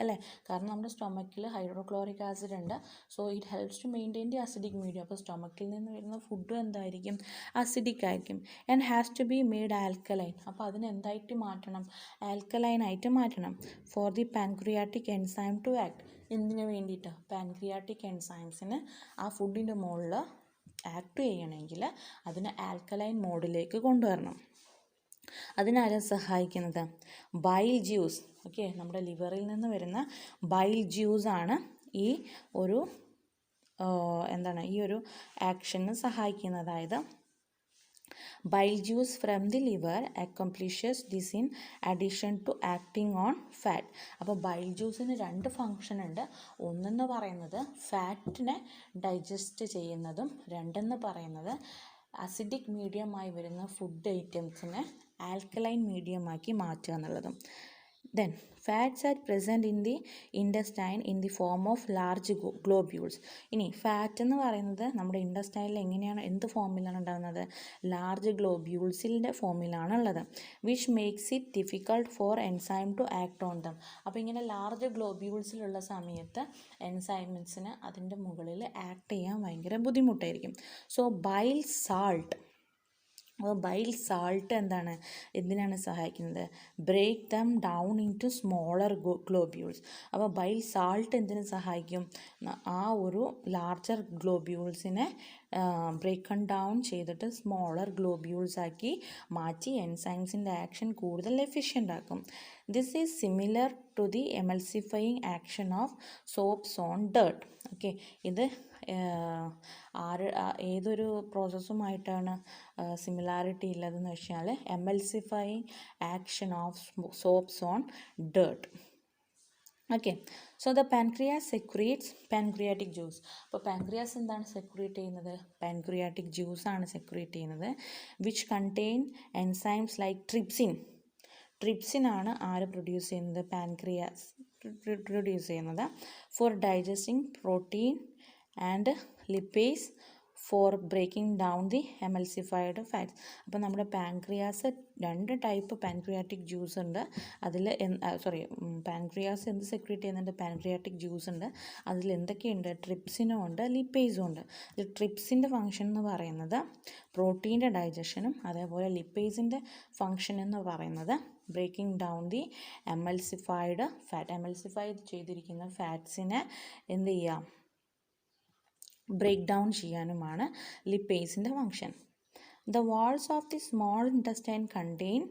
അല്ലേ? കാരണം നമ്മുടെ സ്റ്റൊമക്കിൽ ഹൈഡ്രോക്ലോറിക് ആസിഡ് ഉണ്ട്. So it helps to maintain the acidic medium. അപ്പോൾ സ്റ്റൊമക്കിൽ നിന്ന് വരുന്ന ഫുഡ് എന്തായിരിക്കും? അസിഡിക് ആയിരിക്കും. And has to be made alkaline. അപ്പോൾ അതിന് എന്തായിട്ട് മാറ്റണം? ആൽക്കലൈൻ ആയിട്ട് മാറ്റണം. For the pancreatic enzyme to act. എന്തിനു വേണ്ടിയിട്ട്? പാൻക്രിയാറ്റിക് എൻസൈംസിന് ആ ഫുഡിൻ്റെ മുകളിൽ ആക്ട് ചെയ്യണമെങ്കിൽ അതിന് ആൽക്കലൈൻ മോഡിലേക്ക് കൊണ്ടുവരണം. അതിനാരും സഹായിക്കുന്നത്? Bile juice. ഓക്കെ, നമ്മുടെ ലിവറിൽ നിന്ന് വരുന്ന ബൈൽ ജ്യൂസാണ് ഈ ഒരു ഈ ഒരു ആക്ഷന് സഹായിക്കുന്നത്. അതായത് bile juice from the liver accomplishes this in addition to acting on fat. അപ്പോൾ ബൈൽ ജ്യൂസിന് രണ്ട് ഫങ്ഷൻ ഉണ്ട്. ഒന്നെന്ന് പറയുന്നത് ഫാറ്റിനെ ഡൈജസ്റ്റ് ചെയ്യുന്നതും, രണ്ടെന്ന് പറയുന്നത് അസിഡിക് മീഡിയമായി വരുന്ന ഫുഡ് ഐറ്റംസിനെ ആൽക്കലൈൻ മീഡിയമാക്കി മാറ്റുക എന്നുള്ളതും. Then fats are present in the intestine in the form of large globules. ഇനി ഫാറ്റ് എന്ന് പറയുന്നത് നമ്മുടെ ഇൻറ്റസ്റ്റൈനിൽ എങ്ങനെയാണ്, എന്ത് ഫോമിലാണ് ഉണ്ടാകുന്നത്? ലാർജ് ഗ്ലോബ്യൂൾസിൻ്റെ ഫോമിലാണ് ഉള്ളത്. Which makes it difficult for enzyme to act on them. അപ്പോൾ ഇങ്ങനെ ലാർജ് ഗ്ലോബ്യൂൾസിലുള്ള സമയത്ത് എൻസൈംസിന് അതിൻ്റെ മുകളിൽ ആക്ട് ചെയ്യാൻ ഭയങ്കര ബുദ്ധിമുട്ടായിരിക്കും. So bile salt. അപ്പോൾ ബൈൽ സാൾട്ട് എന്തിനാണ് സഹായിക്കുന്നത്? Break them down in to smaller globules. അപ്പോൾ ബൈൽ സാൾട്ട് എന്തിനു സഹായിക്കും? ആ ഒരു ലാർജർ ഗ്ലോബ്യൂൾസിനെ ബ്രേക്കൺ ഡൗൺ ചെയ്തിട്ട് സ്മോളർ ഗ്ലോബ്യൂൾസ് ആക്കി മാറ്റി എൻസൈംസിൻ്റെ ആക്ഷൻ കൂടുതൽ എഫിഷ്യൻ്റ് ആക്കും. This is similar to the emulsifying action of soaps on dirt. Okay, ഇത് ഏതൊരു പ്രോസസ്സുമായിട്ടാണ് സിമിലാരിറ്റി ഉള്ളതെന്ന് വെച്ചാൽ emulsifying action of soaps on dirt. Okay, so the pancreas secretes pancreatic juice. അപ്പോൾ പാൻക്രിയാസ് എന്താണ് സെക്രീറ്റ് ചെയ്യുന്നത്? പാൻക്രിയാറ്റിക് ജ്യൂസാണ് സെക്രീറ്റ് ചെയ്യുന്നത്. വിച്ച് കണ്ടെയ്ൻ എൻസൈംസ് ലൈക്ക് ട്രിപ്സിനാണ് ആര് പ്രൊഡ്യൂസ് ചെയ്യുന്നത്? പാൻക്രിയാസ് പ്രൊഡ്യൂസ് ചെയ്യുന്നത്. For digesting protein and lipase for breaking down the emulsified fats. അപ്പോൾ നമ്മുടെ പാൻക്രിയാസ് രണ്ട് ടൈപ്പ് പാൻക്രിയാറ്റിക് ജ്യൂസ് ഉണ്ട്. അതിൽ പാൻക്രിയാസ് എന്ത് സെക്രീറ്റ് ചെയ്യുന്നുണ്ട്? പാൻക്രിയാറ്റിക് ജ്യൂസ് ഉണ്ട്. അതിൽ എന്തൊക്കെയുണ്ട്? ട്രിപ്സിനും ഉണ്ട്, ലിപ്പേസും ഉണ്ട്. ട്രിപ്സിൻ്റെ ഫംഗ്ഷൻ എന്ന് പറയുന്നത് പ്രോട്ടീൻ്റെ ഡൈജഷനും, അതേപോലെ ലിപ്പേസിൻ്റെ ഫംഗ്ഷൻ എന്ന് പറയുന്നത് breaking down the emulsified fat. Emulsify ചെയ്തിരിക്കുന്ന ഫാറ്റ്സിനെ എന്ത് ചെയ്യുക? ബ്രേക്ക് ഡൗൺ ചെയ്യാനുമാണ് ലിപ്പേസിൻ്റെ function. The walls of the small intestine contain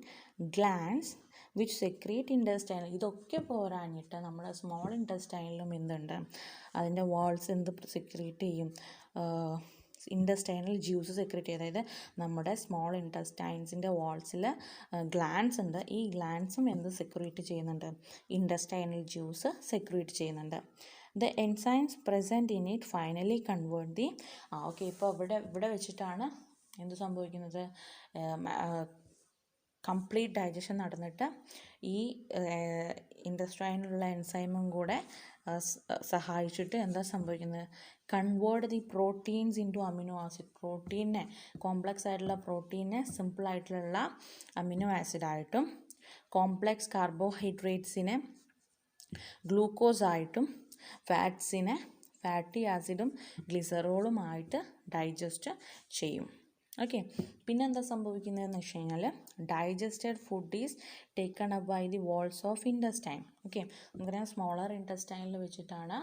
glands which secrete intestine. ഇതൊക്കെ പോരാഞ്ഞിട്ട് നമ്മുടെ സ്മോൾ ഇൻറ്റസ്റ്റൈനിലും എന്തുണ്ട്? അതിൻ്റെ വാൾസ് എന്ത് സെക്രീറ്റ് ചെയ്യും? ഇൻറ്റസ്റ്റൈനൽ ജ്യൂസ് സെക്രീറ്റ് ചെയ്യും. അതായത് നമ്മുടെ സ്മോൾ ഇൻറ്റസ്റ്റൈൻസിൻ്റെ വാൾസിൽ ഗ്ലാൻഡ്സ് ഉണ്ട്. ഈ ഗ്ലാൻഡ്സും എന്ത് സെക്രീറ്റ് ചെയ്യുന്നുണ്ട്? ഇൻറ്റസ്റ്റൈനൽ ജ്യൂസ് സെക്രീറ്റ് ചെയ്യുന്നുണ്ട്. The enzymes present in it finally convert the okay, ഇപ്പോൾ ഇവിടെ വെച്ചിട്ടാണ് എന്ത് സംഭവിക്കുന്നത്? കംപ്ലീറ്റ് ഡൈജഷൻ നടന്നിട്ട് ഈ ഇൻറ്റസ്റ്റൈനിലുള്ള എൻസൈമും കൂടെ സഹായിച്ചിട്ട് എന്താ സംഭവിക്കുന്നത്? Convert the proteins in to amino acid. പ്രോട്ടീനെ, കോംപ്ലക്സ് ആയിട്ടുള്ള പ്രോട്ടീനെ സിമ്പിളായിട്ടുള്ള അമിനോ ആസിഡായിട്ടും, കോംപ്ലക്സ് കാർബോഹൈഡ്രേറ്റ്സിനെ ഗ്ലൂക്കോസായിട്ടും, ഫാറ്റ്സിനെ ഫാറ്റി ആസിഡും ഗ്ലിസറോളുമായിട്ട് ഡൈജസ്റ്റ് ചെയ്യും. ഓക്കെ, പിന്നെ എന്താ സംഭവിക്കുന്നതെന്ന് വെച്ച് കഴിഞ്ഞാൽ digested food is taken up by the walls of intestine. Okay, നമുക്കറിയാം സ്മോളർ ഇൻറ്റസ്റ്റൈനിൽ വെച്ചിട്ടാണ്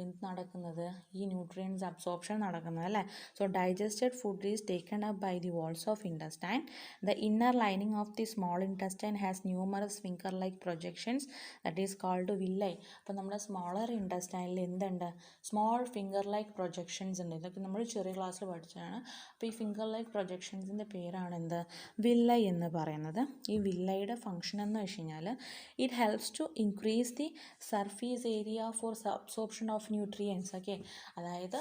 എന്ത് നടക്കുന്നത്, ഈ ന്യൂട്രിയൻസ് അബ്സോർപ്ഷൻ നടക്കുന്നത് അല്ലേ. So digested food is taken up by the walls of intestine. The inner lining of the small intestine has numerous finger like projections that is called villi. അപ്പോൾ നമ്മുടെ സ്മോളർ ഇൻറ്റസ്റ്റൈനിൽ എന്തുണ്ട്, സ്മോൾ ഫിംഗർ ലൈക്ക് പ്രൊജക്ഷൻസ് ഉണ്ട്. ഇതൊക്കെ നമ്മൾ ചെറിയ ക്ലാസ്സിൽ പഠിച്ചതാണ്. അപ്പോൾ ഈ ഫിംഗർ ലൈക്ക് പ്രൊജക്ഷൻസിൻ്റെ പേരാണ് എന്ത്, വില്ലൈ എന്ന് പറയുന്നത്. ഈ വില്ലയുടെ ഫംഗ്ഷൻ എന്ന് വെച്ച് കഴിഞ്ഞാൽ it helps to increase the surface area for absorption of nutrients. Okay, അതായത്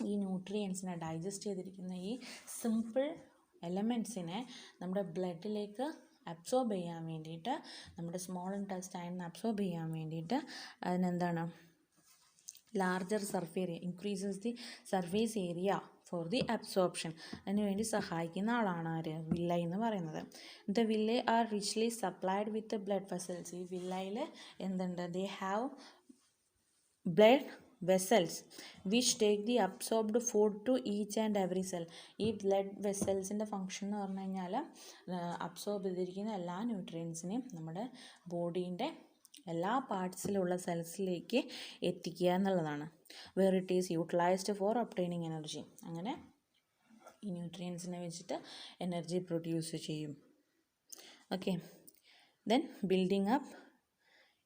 ഈ ന്യൂട്രിയൻസിനെ ഡൈജസ്റ്റ് ചെയ്തിരിക്കുന്ന ഈ സിമ്പിൾ എലമെൻറ്റ്സിനെ നമ്മുടെ ബ്ലഡിലേക്ക് അബ്സോർബ് ചെയ്യാൻ വേണ്ടിയിട്ട്, നമ്മുടെ സ്മോൾ ഇൻറ്റസ്റ്റൈനിൽ അബ്സോർബ് ചെയ്യാൻ വേണ്ടിയിട്ട് അതിനെന്താണ്, larger surface area increases the surface area for the absorption, അതിനുവേണ്ടി സഹായിക്കുന്ന ആളാണ് ആര്, വില്ലൈ എന്ന് പറയുന്നത്. The villi are richly supplied with blood vessels. ഈ വില്ലയിൽ എന്തുണ്ട്, they have blood vessels which take the absorbed food to each and every cell. ഈ ബ്ലഡ് വെസൽസിൻ്റെ ഫംഗ്ഷൻ എന്ന് പറഞ്ഞു കഴിഞ്ഞാൽ അബ്സോർബ് ചെയ്തിരിക്കുന്ന എല്ലാ ന്യൂട്രിയൻസിനെയും നമ്മുടെ ബോഡീൻ്റെ എല്ലാ പാർട്സിലുള്ള സെൽസിലേക്ക് എത്തിക്കുക എന്നുള്ളതാണ്. Where it is utilised for obtaining energy. അങ്ങനെ ഈ ന്യൂട്രിയൻസിനെ വെച്ചിട്ട് എനർജി പ്രൊഡ്യൂസ് ചെയ്യും. Okay, then building up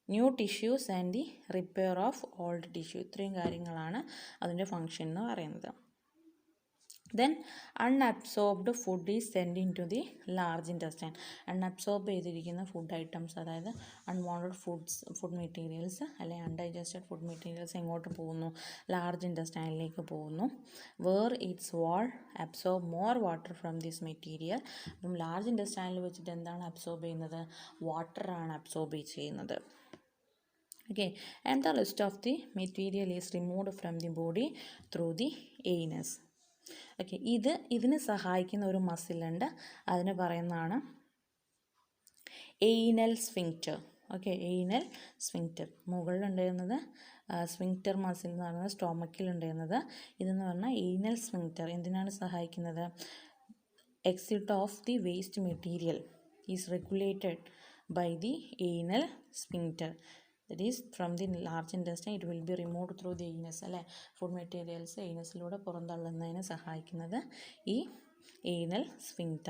new tissues and the repair of old tissue. ഇത്രയും കാര്യങ്ങളാണ് അതിൻ്റെ ഫങ്ഷൻ എന്ന് പറയുന്നത്. Then unabsorbed food is send in to the large intestine. Unabsorb ചെയ്തിരിക്കുന്ന ഫുഡ് ഐറ്റംസ്, അതായത് അൺവാണ്ടഡ് ഫുഡ് മെറ്റീരിയൽസ് അല്ലെങ്കിൽ undigested food materials എങ്ങോട്ട് പോകുന്നു, ലാർജ് ഇൻറ്റസ്റ്റൈനിലേക്ക് പോകുന്നു. Where its wall absorb more water from this material. അപ്പം ലാർജ് ഇൻറ്റസ്റ്റൈനിൽ വെച്ചിട്ട് എന്താണ് അബ്സോർബ് ചെയ്യുന്നത്, വാട്ടറാണ് അബ്സോർബ് ചെയ്യുന്നത്. Okay, and the rest of the material is removed from the body through the anus. Okay, ഇതിന് സഹായിക്കുന്ന ഒരു മസിലുണ്ട്, അതിന് പറയുന്നതാണ് anal sphincter. Okay, anal sphincter മുകളിലുണ്ടായിരുന്നത് സ്ഫിങ്ക്റ്റർ മസിൽ എന്ന് പറയുന്നത് സ്റ്റൊമക്കിലുണ്ടായിരുന്നത്. ഇതെന്ന് പറഞ്ഞാൽ എയ്നൽ സ്ഫിങ്ക്റ്റർ എന്തിനാണ് സഹായിക്കുന്നത്, exit of the waste material is regulated by the anal sphincter. That is, from the large intestine it will be removed through the anus. അല്ലേ, food materials ഏനസിലൂടെ പുറന്തള്ളുന്നതിന് സഹായിക്കുന്നത് ഈ ഏനൽ സ്ഫിങ്ക്റ്റർ.